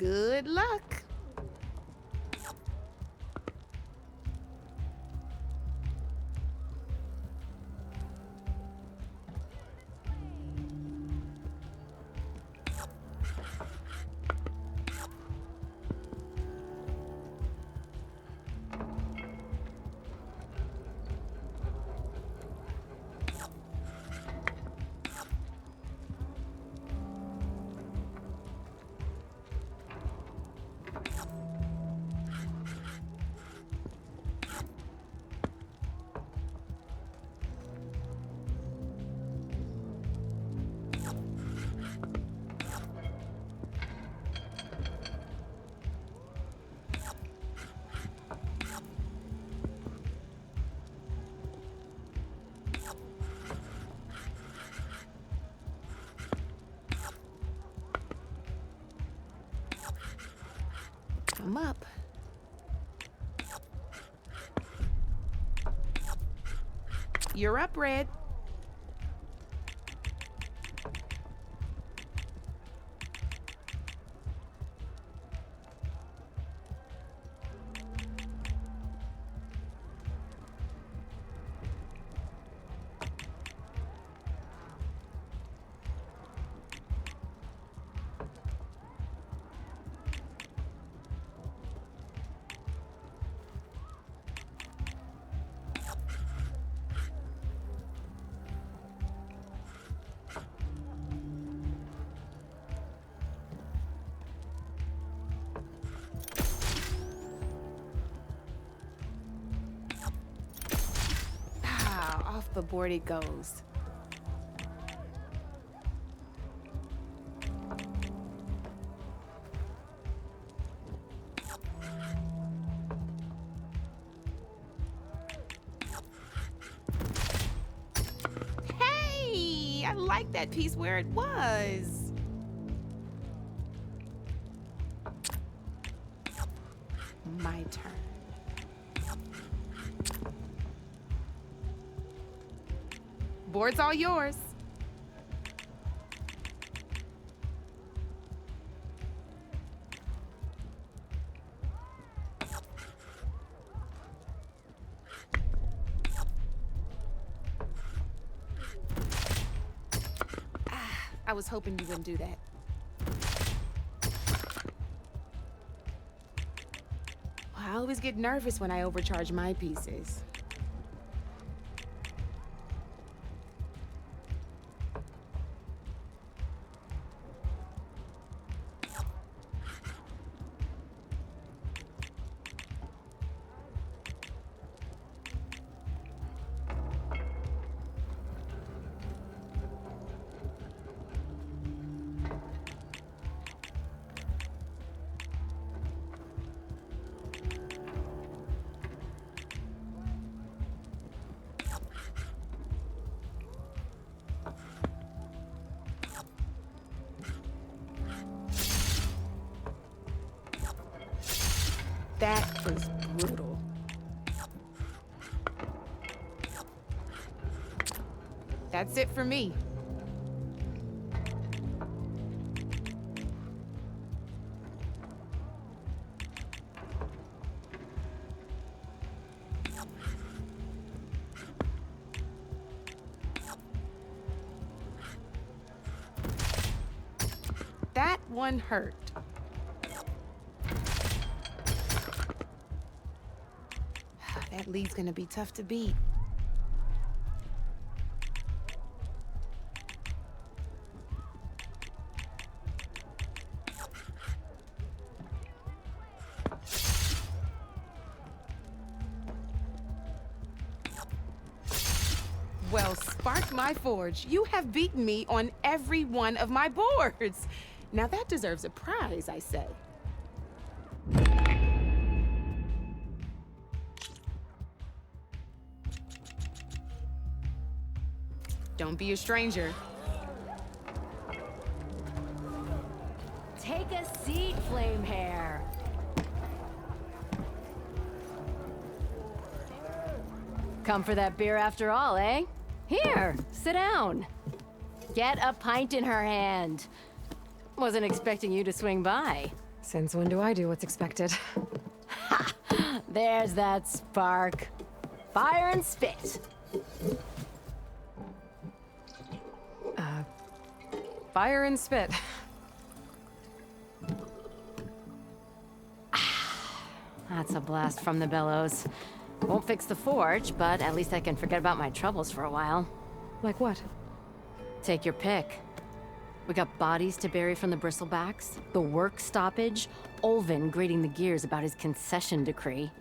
Good luck. I'm up. You're up, Red. Off the board it goes. Hey, I like that piece where it was. My turn. Board's all yours. I was hoping you wouldn't do that. I always get nervous when I overcharge my pieces. That was brutal. That's it for me. That one hurt. That lead's gonna be tough to beat. Well, spark my forge. You have beaten me on every one of my boards. Now that deserves a prize, I say. Don't be a stranger. Take a seat, Flame Hair. Come for that beer after all, eh? Here, sit down. Get a pint in her hand. Wasn't expecting you to swing by. Since when do I do what's expected? There's that spark. Fire and spit. Fire and spit. That's a blast from the bellows. Won't fix the forge, but at least I can forget about my troubles for a while. Like what? Take your pick. We got bodies to bury from the bristlebacks, the work stoppage, Olvin grating the gears about his concession decree.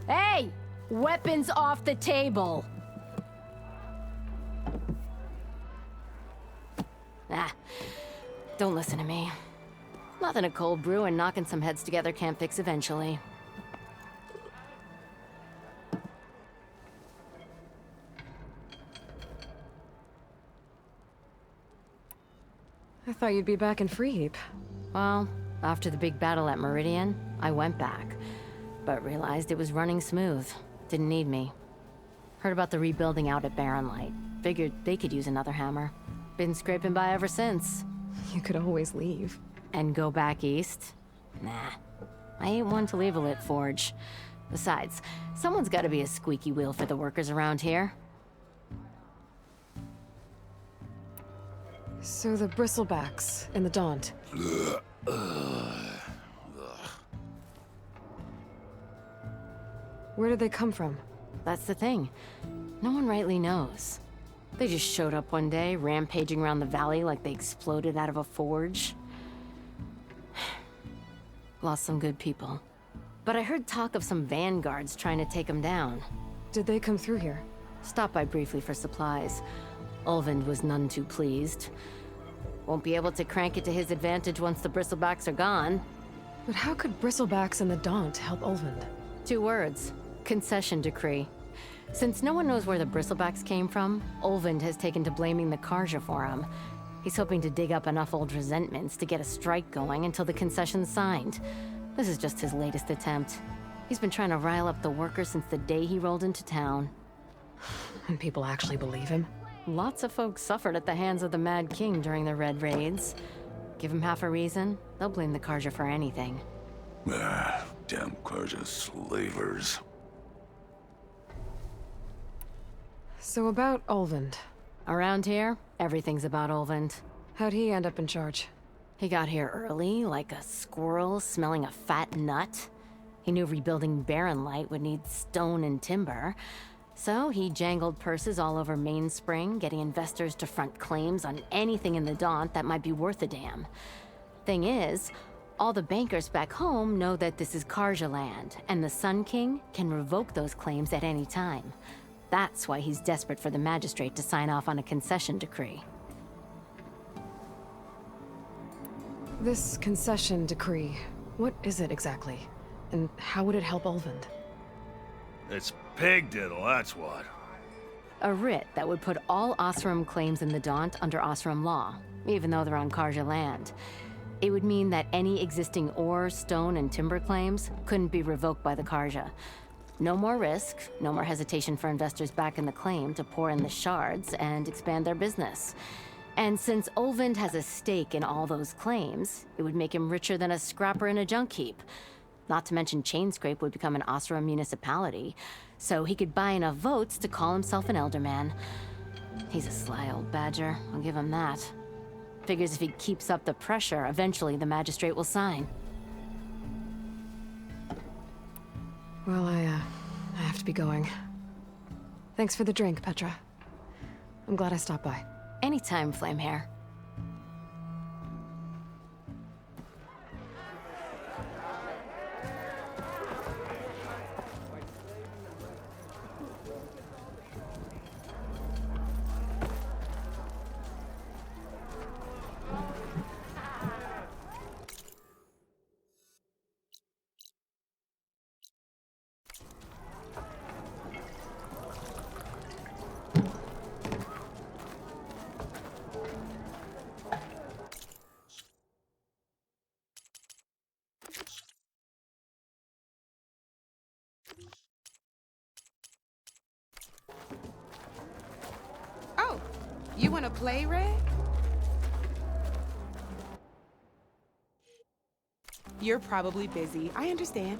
Hey! Weapons off the table! Ah, don't listen to me. Nothing a cold brew and knocking some heads together can't fix eventually. I thought you'd be back in Freeheap. Well, after the big battle at Meridian, I went back, but realized it was running smooth. Didn't need me. Heard about the rebuilding out at Barren Light. Figured they could use another hammer. Been scraping by ever since. You could always leave. And go back east? Nah. I ain't one to leave a lit forge. Besides, someone's gotta be a squeaky wheel for the workers around here. So the bristlebacks and the Daunt. Where did they come from? That's the thing. No one rightly knows. They just showed up one day, rampaging around the valley like they exploded out of a forge. Lost some good people. But I heard talk of some vanguards trying to take them down. Did they come through here? Stopped by briefly for supplies. Ulvund was none too pleased. Won't be able to crank it to his advantage once the bristlebacks are gone. But how could bristlebacks and the Daunt help Ulvund? 2 words. Concession decree. Since no one knows where the bristlebacks came from, Ulvund has taken to blaming the Karja for him. He's hoping to dig up enough old resentments to get a strike going until the concession's signed. This is just his latest attempt. He's been trying to rile up the workers since the day he rolled into town. And people actually believe him? Lots of folks suffered at the hands of the Mad King during the Red Raids. Give him half a reason, they'll blame the Karja for anything. Damn Karja slavers. So about Ulvund. Around here, everything's about Ulvund. How'd he end up in charge? He got here early, like a squirrel smelling a fat nut. He knew rebuilding Barren Light would need stone and timber. So he jangled purses all over Mainspring, getting investors to front claims on anything in the Daunt that might be worth a damn. Thing is, all the bankers back home know that this is Karja land, and the Sun King can revoke those claims at any time. That's why he's desperate for the magistrate to sign off on a concession decree. This concession decree, what is it exactly? And how would it help Ulvund? It's pig diddle, that's what. A writ that would put all Osram claims in the Daunt under Osram law, even though they're on Karja land. It would mean that any existing ore, stone, and timber claims couldn't be revoked by the Karja. No more risk, no more hesitation for investors back in the claim to pour in the shards and expand their business. And since Ulvund has a stake in all those claims, it would make him richer than a scrapper in a junk heap. Not to mention Chainscrape would become an Osram municipality, so he could buy enough votes to call himself an elderman. He's a sly old badger, I'll give him that. Figures if he keeps up the pressure, eventually the magistrate will sign. Well, I have to be going. Thanks for the drink, Petra. I'm glad I stopped by. Anytime, Flamehair. Oh, you want to play, Red? You're probably busy. I understand.